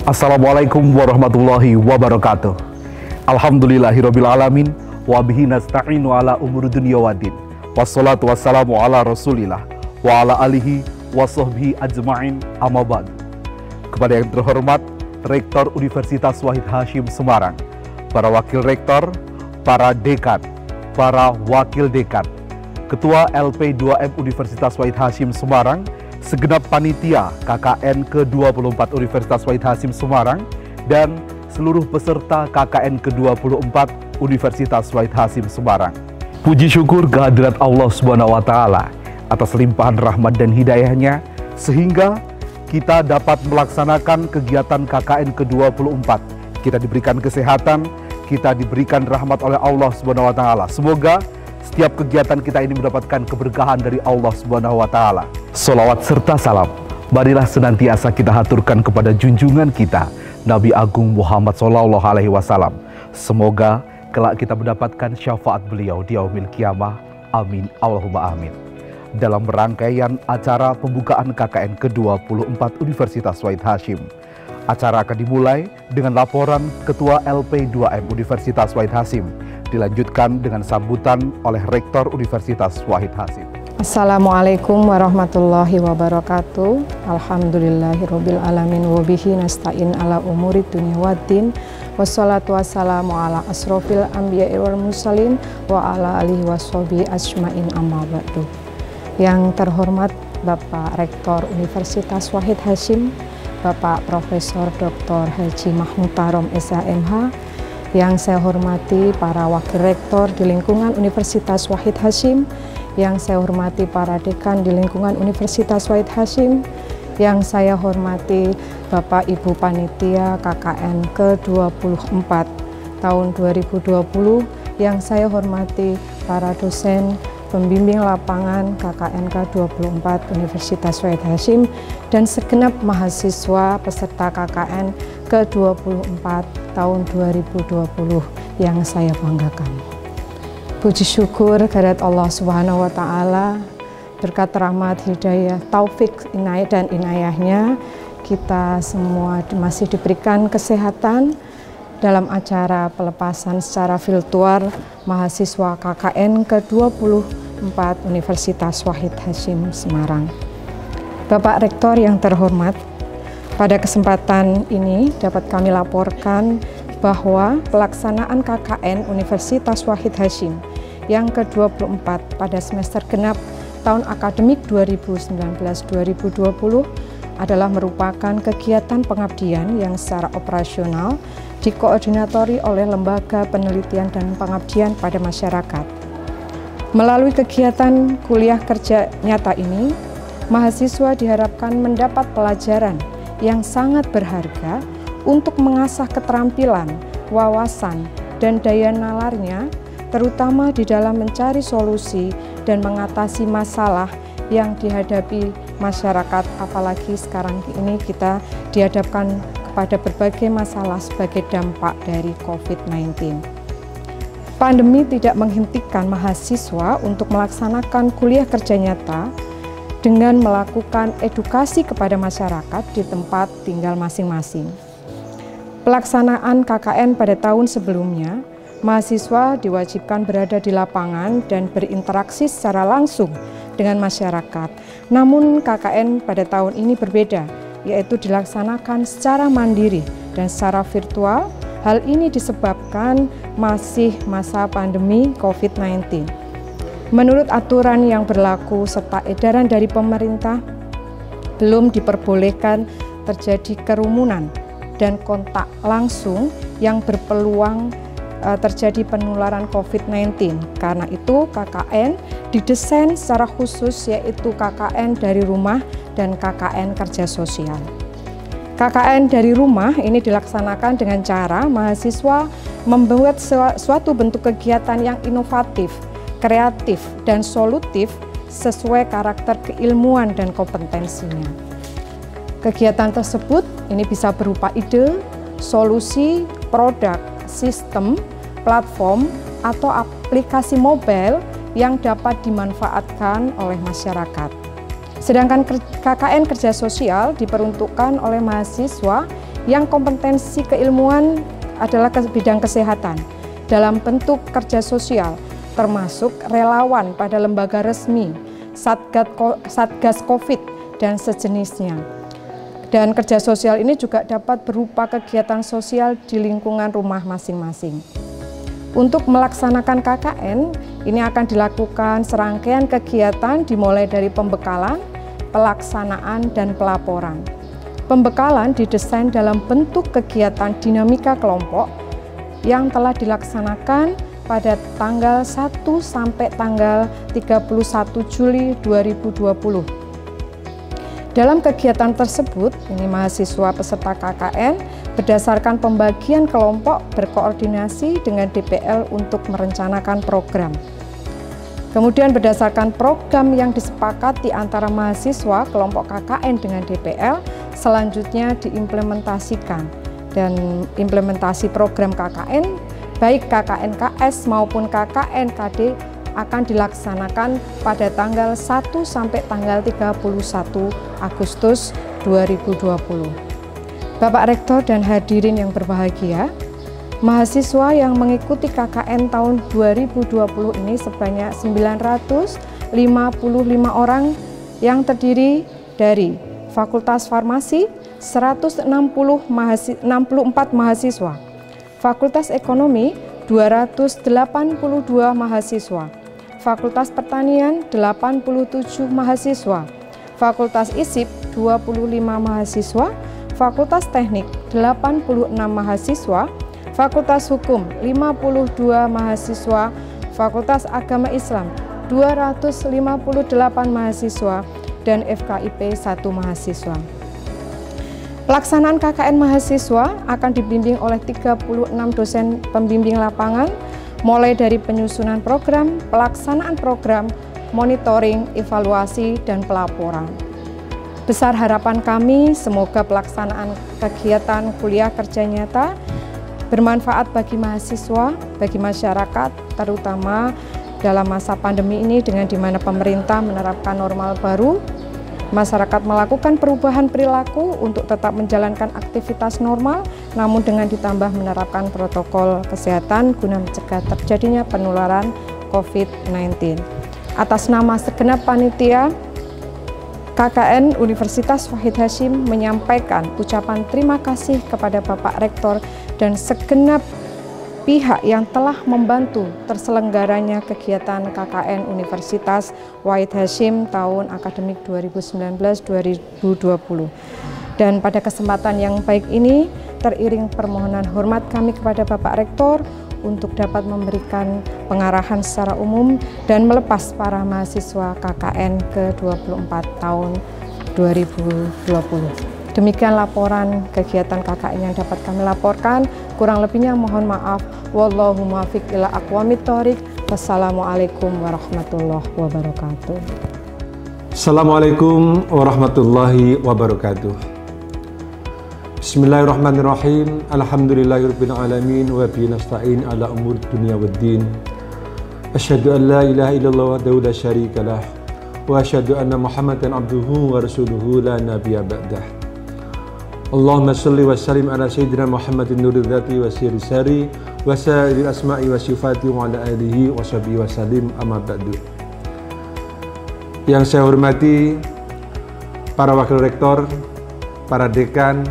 Assalamualaikum warahmatullahi wabarakatuh. Alhamdulillahirabbil alamin wa bihi nasta'inu ala umuri dunya waddin. Wassalatu wassalamu ala Rasulillah wa ala alihi wa sahbihi ajma'in, amma ba'd. Kepada yang terhormat Rektor Universitas Wahid Hasyim Semarang, para wakil rektor, para dekan, para wakil dekan, Ketua LP2M Universitas Wahid Hasyim Semarang, segenap panitia KKN ke-24 Universitas Wahid Hasyim Semarang, dan seluruh peserta KKN ke-24 Universitas Wahid Hasyim Semarang. Puji syukur kehadirat Allah Subhanahu wa Ta'ala atas limpahan rahmat dan hidayahnya, sehingga kita dapat melaksanakan kegiatan KKN ke-24. Kita diberikan kesehatan, kita diberikan rahmat oleh Allah Subhanahu wa Ta'ala. Semoga setiap kegiatan kita ini mendapatkan keberkahan dari Allah Subhanahu wa Ta'ala. Salawat serta salam marilah senantiasa kita haturkan kepada junjungan kita Nabi Agung Muhammad Sallallahu Alaihi Wasallam. Semoga kelak kita mendapatkan syafaat beliau di yaumil qiyamah. Amin Allahumma amin. Dalam rangkaian acara pembukaan KKN ke-24 Universitas Wahid Hasyim, acara akan dimulai dengan laporan Ketua LP2M Universitas Wahid Hasyim, dilanjutkan dengan sambutan oleh Rektor Universitas Wahid Hasyim. Assalamualaikum warahmatullahi wabarakatuh. Alhamdulillahirabbil alamin wa bihi nasta'in ala umuri dunya waddin. Wassalatu wassalamu ala asrofil anbiya'i wal mursalin wa ala alihi washabihi ajmain, amma ba'du. Yang terhormat Bapak Rektor Universitas Wahid Hasyim, Bapak Profesor Dr. Haji Mahmud Tarom SHMH, yang saya hormati para wakil rektor di lingkungan Universitas Wahid Hasyim, yang saya hormati para dekan di lingkungan Universitas Wahid Hasyim, yang saya hormati Bapak Ibu Panitia KKN ke-24 tahun 2020, yang saya hormati para dosen pembimbing lapangan KKN ke-24 Universitas Wahid Hasyim, dan segenap mahasiswa peserta KKN ke-24 tahun 2020 yang saya banggakan. Puji syukur kehadirat Allah Subhanahu wa Ta'ala, berkat rahmat, hidayah, taufik, inayah dan inayahnya, kita semua masih diberikan kesehatan dalam acara pelepasan secara virtual mahasiswa KKN ke-24 Universitas Wahid Hasyim Semarang. Bapak Rektor yang terhormat, pada kesempatan ini dapat kami laporkan bahwa pelaksanaan KKN Universitas Wahid Hasyim yang ke-24 pada semester genap tahun akademik 2019-2020 adalah merupakan kegiatan pengabdian yang secara operasional dikoordinatori oleh Lembaga Penelitian dan Pengabdian pada Masyarakat. Melalui kegiatan kuliah kerja nyata ini, mahasiswa diharapkan mendapat pelajaran yang sangat berharga untuk mengasah keterampilan, wawasan, dan daya nalarnya, terutama di dalam mencari solusi dan mengatasi masalah yang dihadapi masyarakat, apalagi sekarang ini kita dihadapkan kepada berbagai masalah sebagai dampak dari COVID-19. Pandemi tidak menghentikan mahasiswa untuk melaksanakan kuliah kerja nyata dengan melakukan edukasi kepada masyarakat di tempat tinggal masing-masing. Pelaksanaan KKN pada tahun sebelumnya, mahasiswa diwajibkan berada di lapangan dan berinteraksi secara langsung dengan masyarakat. Namun KKN pada tahun ini berbeda, yaitu dilaksanakan secara mandiri dan secara virtual. Hal ini disebabkan masih masa pandemi COVID-19. Menurut aturan yang berlaku serta edaran dari pemerintah, belum diperbolehkan terjadi kerumunan dan kontak langsung yang berpeluang terjadi penularan COVID-19. Karena itu KKN didesain secara khusus, yaitu KKN dari rumah dan KKN kerja sosial. KKN dari rumah ini dilaksanakan dengan cara mahasiswa membuat suatu bentuk kegiatan yang inovatif, kreatif, dan solutif sesuai karakter keilmuan dan kompetensinya. Kegiatan tersebut ini bisa berupa ide, solusi, produk, sistem, platform, atau aplikasi mobile yang dapat dimanfaatkan oleh masyarakat. Sedangkan KKN kerja sosial diperuntukkan oleh mahasiswa yang kompetensi keilmuan adalah bidang kesehatan dalam bentuk kerja sosial, termasuk relawan pada lembaga resmi, Satgas COVID, dan sejenisnya. Dan kerja sosial ini juga dapat berupa kegiatan sosial di lingkungan rumah masing-masing. Untuk melaksanakan KKN, ini akan dilakukan serangkaian kegiatan dimulai dari pembekalan, pelaksanaan, dan pelaporan. Pembekalan didesain dalam bentuk kegiatan dinamika kelompok yang telah dilaksanakan pada tanggal 1 sampai tanggal 31 Juli 2020. Dalam kegiatan tersebut, ini mahasiswa peserta KKN berdasarkan pembagian kelompok berkoordinasi dengan DPL untuk merencanakan program. Kemudian berdasarkan program yang disepakati antara mahasiswa kelompok KKN dengan DPL, selanjutnya diimplementasikan. Dan implementasi program KKN, baik KKN-KS maupun KKN-KD akan dilaksanakan pada tanggal 1 sampai tanggal 31 Agustus 2020. Bapak Rektor dan hadirin yang berbahagia, mahasiswa yang mengikuti KKN tahun 2020 ini sebanyak 955 orang yang terdiri dari Fakultas Farmasi 164 mahasiswa, Fakultas Ekonomi 282 mahasiswa, Fakultas Pertanian 87 mahasiswa, Fakultas ISIP 25 mahasiswa, Fakultas Teknik 86 mahasiswa, Fakultas Hukum 52 mahasiswa, Fakultas Agama Islam 258 mahasiswa, dan FKIP 1 mahasiswa. Pelaksanaan KKN mahasiswa akan dibimbing oleh 36 dosen pembimbing lapangan, mulai dari penyusunan program, pelaksanaan program, monitoring, evaluasi, dan pelaporan. Besar harapan kami semoga pelaksanaan kegiatan kuliah kerja nyata bermanfaat bagi mahasiswa, bagi masyarakat, terutama dalam masa pandemi ini dengan dimana pemerintah menerapkan normal baru, masyarakat melakukan perubahan perilaku untuk tetap menjalankan aktivitas normal, namun dengan ditambah menerapkan protokol kesehatan guna mencegah terjadinya penularan COVID-19. Atas nama segenap panitia, KKN Universitas Wahid Hasyim menyampaikan ucapan terima kasih kepada Bapak Rektor dan segenap pihak yang telah membantu terselenggaranya kegiatan KKN Universitas Wahid Hasyim tahun akademik 2019-2020. Dan pada kesempatan yang baik ini, teriring permohonan hormat kami kepada Bapak Rektor untuk dapat memberikan pengarahan secara umum dan melepas para mahasiswa KKN ke-24 tahun 2020. Demikian laporan kegiatan KKN yang dapat kami laporkan. Kurang lebihnya mohon maaf. Wallahu muwaffiq ila aqwamit thoriq. Wassalamualaikum warahmatullahi wabarakatuh. Assalamualaikum warahmatullahi wabarakatuh. Bismillahirrahmanirrahim. Alhamdulillahirabbil alamin wa bihi nasta'in ala umur dunya waddin. Asyhadu an la ilaha illallah wahdahu la syarikalah wa asyhadu anna Muhammadan abduhu wa rasuluhu la nabiyya ba'dah. Allahumma salli wa sallim ala sayyidina Muhammadin nuril dzati wa sirri sari wa sa'iril asma'i wa sifati wa ala alihi wa sahbihi wa sallim, amma ba'du. Yang saya hormati para wakil rektor, para dekan,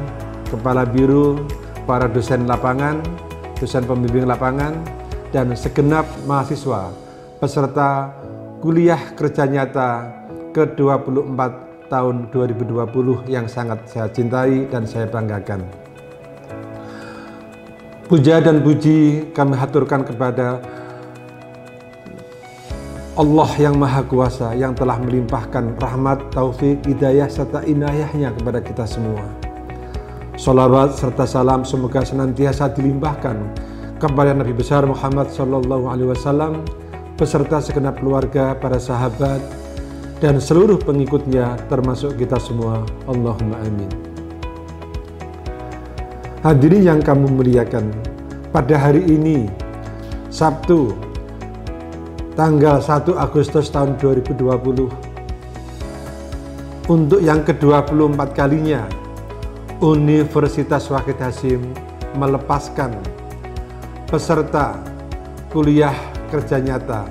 kepala biru, para dosen lapangan, dosen pembimbing lapangan, dan segenap mahasiswa peserta kuliah kerja nyata ke-24 tahun 2020 yang sangat saya cintai dan saya banggakan. Puja dan puji kami haturkan kepada Allah yang Maha Kuasa yang telah melimpahkan rahmat, taufik, hidayah, serta inayahnya kepada kita semua. Sholawat serta salam semoga senantiasa dilimpahkan kepada Nabi besar Muhammad SAW beserta segenap keluarga, para sahabat, dan seluruh pengikutnya termasuk kita semua. Allahumma amin. Hadirin yang kami muliakan, pada hari ini Sabtu tanggal 1 Agustus tahun 2020, untuk yang ke-24 kalinya Universitas Wahid Hasyim melepaskan peserta kuliah kerja nyata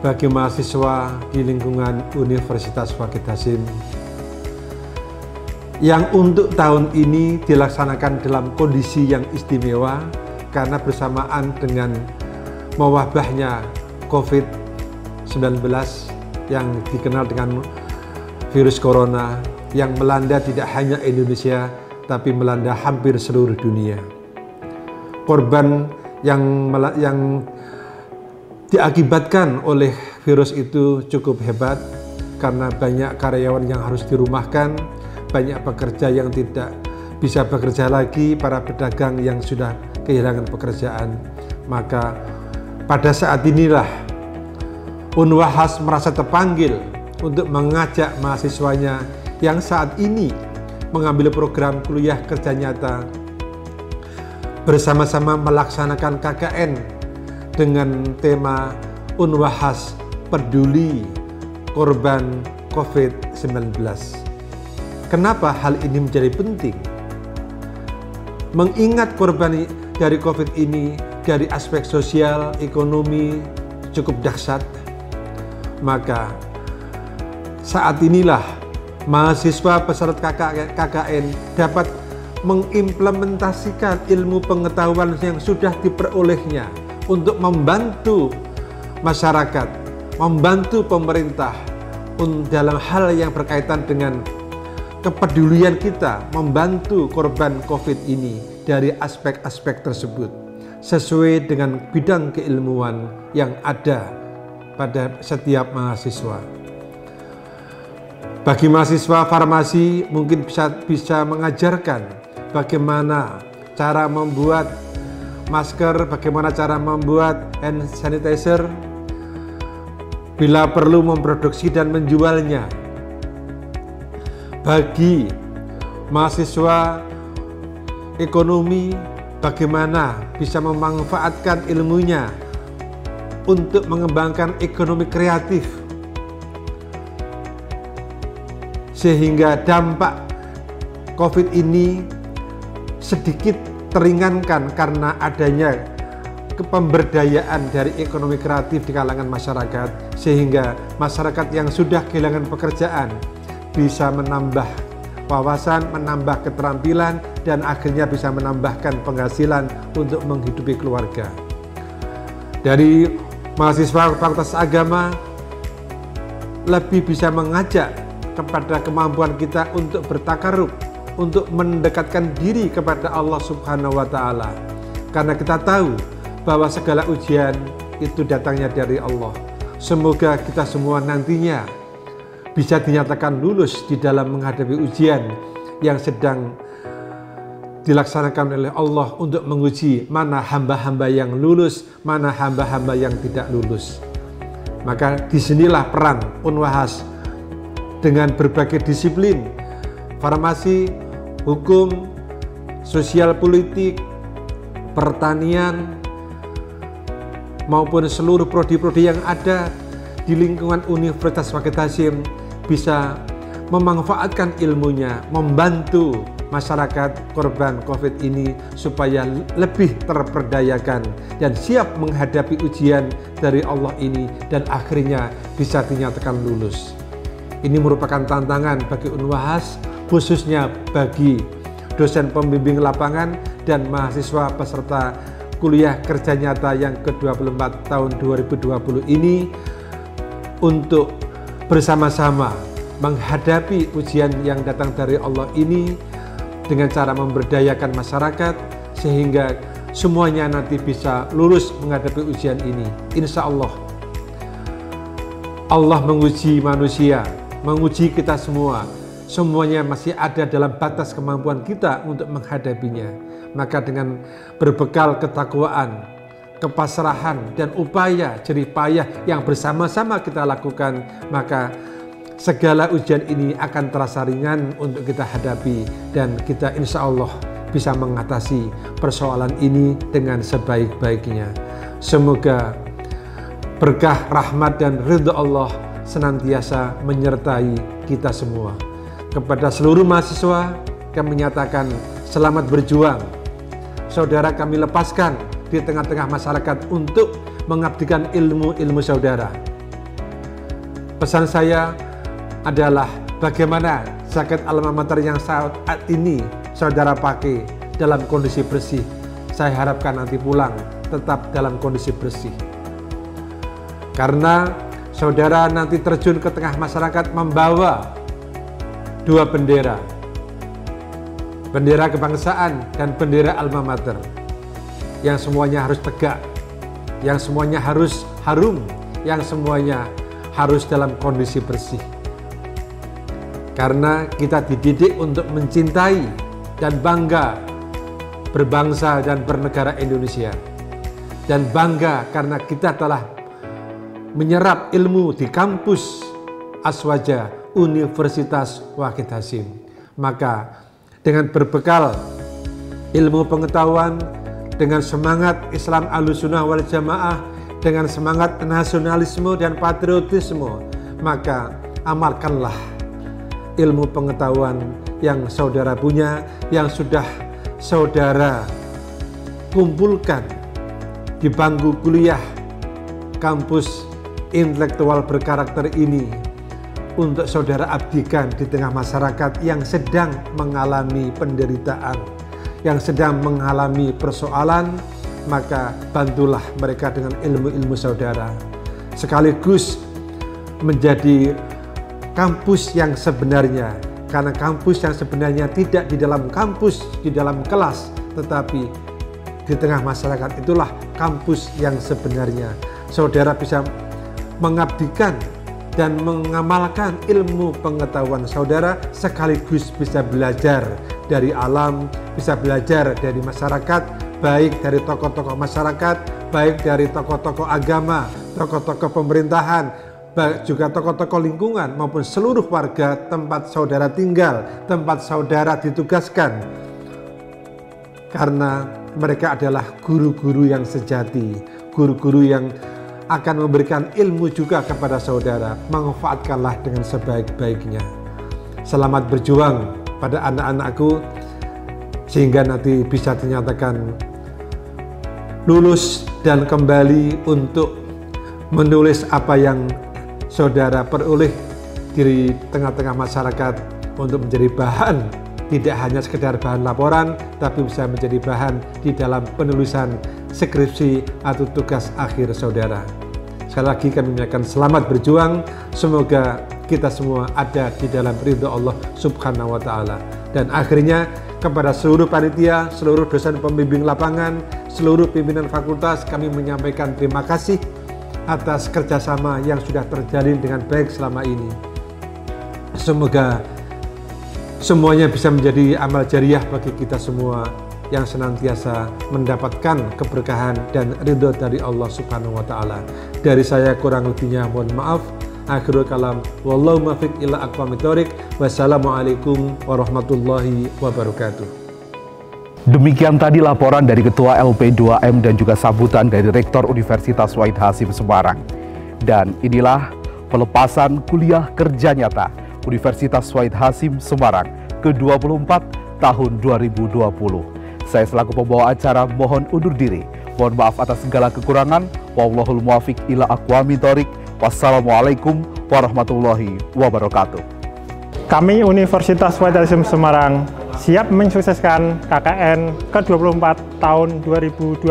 bagi mahasiswa di lingkungan Universitas Wahid Hasyim yang untuk tahun ini dilaksanakan dalam kondisi yang istimewa karena bersamaan dengan mewabahnya COVID-19 yang dikenal dengan virus corona yang melanda tidak hanya Indonesia tapi melanda hampir seluruh dunia. Korban yang diakibatkan oleh virus itu cukup hebat karena banyak karyawan yang harus dirumahkan, banyak pekerja yang tidak bisa bekerja lagi, para pedagang yang sudah kehilangan pekerjaan. Maka pada saat inilah Unwahas merasa terpanggil untuk mengajak mahasiswanya yang saat ini mengambil program kuliah kerja nyata bersama-sama melaksanakan KKN dengan tema Unwahas Peduli Korban COVID-19. Kenapa hal ini menjadi penting? Mengingat korban dari COVID ini dari aspek sosial, ekonomi cukup dahsyat, maka saat inilah mahasiswa peserta KKN dapat mengimplementasikan ilmu pengetahuan yang sudah diperolehnya untuk membantu masyarakat, membantu pemerintah dalam hal yang berkaitan dengan kepedulian kita membantu korban COVID ini dari aspek-aspek tersebut sesuai dengan bidang keilmuan yang ada pada setiap mahasiswa. Bagi mahasiswa farmasi mungkin bisa mengajarkan bagaimana cara membuat masker, bagaimana cara membuat hand sanitizer, bila perlu memproduksi dan menjualnya. Bagi mahasiswa ekonomi, bagaimana bisa memanfaatkan ilmunya untuk mengembangkan ekonomi kreatif sehingga dampak COVID ini sedikit teringankan karena adanya pemberdayaan dari ekonomi kreatif di kalangan masyarakat, sehingga masyarakat yang sudah kehilangan pekerjaan bisa menambah wawasan, menambah keterampilan, dan akhirnya bisa menambahkan penghasilan untuk menghidupi keluarga. Dari mahasiswa Fakultas Agama lebih bisa mengajak kepada kemampuan kita untuk bertakarub, untuk mendekatkan diri kepada Allah Subhanahu wa Ta'ala, karena kita tahu bahwa segala ujian itu datangnya dari Allah. Semoga kita semua nantinya bisa dinyatakan lulus di dalam menghadapi ujian yang sedang dilaksanakan oleh Allah untuk menguji mana hamba-hamba yang lulus, mana hamba-hamba yang tidak lulus. Maka disinilah peran Unwahas dengan berbagai disiplin, farmasi, hukum, sosial politik, pertanian, maupun seluruh prodi-prodi yang ada di lingkungan Universitas Wahid Hasyim bisa memanfaatkan ilmunya, membantu masyarakat korban COVID ini supaya lebih terperdayakan dan siap menghadapi ujian dari Allah ini dan akhirnya bisa dinyatakan lulus. Ini merupakan tantangan bagi Unwahas, khususnya bagi dosen pembimbing lapangan dan mahasiswa peserta kuliah kerja nyata yang ke-24 tahun 2020 ini untuk bersama-sama menghadapi ujian yang datang dari Allah ini dengan cara memberdayakan masyarakat sehingga semuanya nanti bisa lulus menghadapi ujian ini. Insya Allah, Allah menguji manusia, menguji kita semua. Semuanya masih ada dalam batas kemampuan kita untuk menghadapinya. Maka dengan berbekal ketakwaan, kepasrahan, dan upaya jerih payah yang bersama-sama kita lakukan, maka segala ujian ini akan terasa ringan untuk kita hadapi dan kita insya Allah bisa mengatasi persoalan ini dengan sebaik-baiknya. Semoga berkah, rahmat, dan ridha Allah senantiasa menyertai kita semua. Kepada seluruh mahasiswa, kami menyatakan selamat berjuang. Saudara kami lepaskan di tengah-tengah masyarakat untuk mengabdikan ilmu saudara. Pesan saya adalah bagaimana zakat alma mater yang saat ini saudara pakai dalam kondisi bersih. Saya harapkan nanti pulang tetap dalam kondisi bersih. Karena saudara nanti terjun ke tengah masyarakat membawa dua bendera. Bendera kebangsaan dan bendera alma mater. Yang semuanya harus tegak, yang semuanya harus harum, yang semuanya harus dalam kondisi bersih. Karena kita dididik untuk mencintai dan bangga berbangsa dan bernegara Indonesia. Dan bangga karena kita telah menyerap ilmu di kampus Aswaja Universitas Wahid Hasyim. Maka dengan berbekal ilmu pengetahuan, dengan semangat Islam Ahlussunnah wal Jamaah, dengan semangat nasionalisme dan patriotisme, maka amalkanlah ilmu pengetahuan yang saudara punya, yang sudah saudara kumpulkan di bangku kuliah kampus intelektual berkarakter ini, untuk saudara abdikan di tengah masyarakat yang sedang mengalami penderitaan, yang sedang mengalami persoalan. Maka bantulah mereka dengan ilmu-ilmu saudara, sekaligus menjadi kampus yang sebenarnya. Karena kampus yang sebenarnya tidak di dalam kampus, di dalam kelas, tetapi di tengah masyarakat, itulah kampus yang sebenarnya. Saudara bisa mengabdikan dan mengamalkan ilmu pengetahuan saudara, sekaligus bisa belajar dari alam, bisa belajar dari masyarakat, baik dari tokoh-tokoh masyarakat, baik dari tokoh-tokoh agama, tokoh-tokoh pemerintahan, baik juga tokoh-tokoh lingkungan maupun seluruh warga tempat saudara tinggal, tempat saudara ditugaskan. Karena mereka adalah guru-guru yang sejati, guru-guru yang akan memberikan ilmu juga kepada saudara. Manfaatkanlah dengan sebaik-baiknya. Selamat berjuang pada anak-anakku, sehingga nanti bisa dinyatakan lulus dan kembali untuk menulis apa yang saudara peroleh di tengah-tengah masyarakat, untuk menjadi bahan, tidak hanya sekedar bahan laporan, tapi bisa menjadi bahan di dalam penulisan skripsi atau tugas akhir saudara. Sekali lagi kami menyampaikan selamat berjuang. Semoga kita semua ada di dalam ridho Allah Subhanahu wa Ta'ala. Dan akhirnya kepada seluruh panitia, seluruh dosen pembimbing lapangan, seluruh pimpinan fakultas, kami menyampaikan terima kasih atas kerjasama yang sudah terjalin dengan baik selama ini. Semoga semuanya bisa menjadi amal jariah bagi kita semua, yang senantiasa mendapatkan keberkahan dan ridho dari Allah Subhanahu wa Ta'ala. Dari saya kurang lebihnya mohon maaf. Akhirul kalam, wallahu muwaffiq ila aqwamit thoriq. Wassalamualaikum warahmatullahi wabarakatuh. Demikian tadi laporan dari Ketua LP2M dan juga sambutan dari Rektor Universitas Wahid Hasyim Semarang. Dan inilah pelepasan kuliah kerja nyata Universitas Wahid Hasyim Semarang ke-24 tahun 2020. Saya selaku pembawa acara mohon undur diri. Mohon maaf atas segala kekurangan. Wallahul muwaffiq ila aqwamit thoriq. Wassalamualaikum warahmatullahi wabarakatuh. Kami Universitas Wahid Hasyim Semarang siap mensukseskan KKN ke-24 tahun 2020.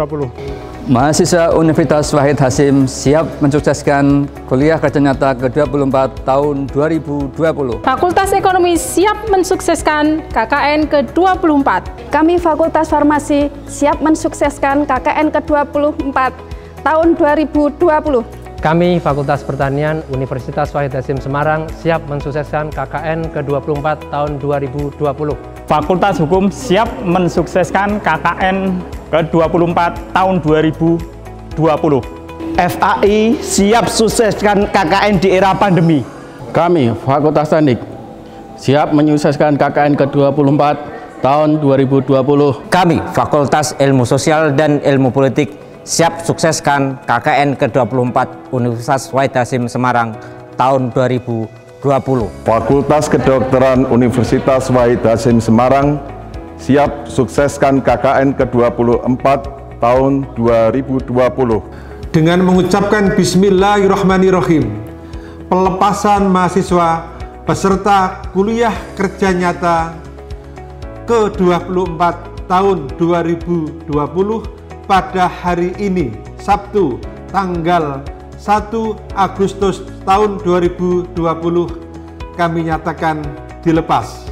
Mahasiswa Universitas Wahid Hasyim siap mensukseskan kuliah kerja nyata ke-24 tahun 2020. Fakultas Ekonomi siap mensukseskan KKN ke-24. Kami Fakultas Farmasi siap mensukseskan KKN ke-24 tahun 2020. Kami Fakultas Pertanian Universitas Wahid Hasyim Semarang siap mensukseskan KKN ke-24 tahun 2020. Fakultas Hukum siap mensukseskan KKN ke-24 tahun 2020. FAI siap sukseskan KKN di era pandemi. Kami Fakultas Teknik siap menyukseskan KKN ke-24 tahun 2020. Kami Fakultas Ilmu Sosial dan Ilmu Politik siap sukseskan KKN ke-24 Universitas Wahid Hasyim Semarang tahun 2020. Fakultas Kedokteran Universitas Wahid Hasyim Semarang siap sukseskan KKN ke-24 tahun 2020. Dengan mengucapkan Bismillahirrahmanirrahim, pelepasan mahasiswa peserta kuliah kerja nyata ke-24 tahun 2020 pada hari ini, Sabtu, tanggal 1 Agustus tahun 2020 kami nyatakan dilepas.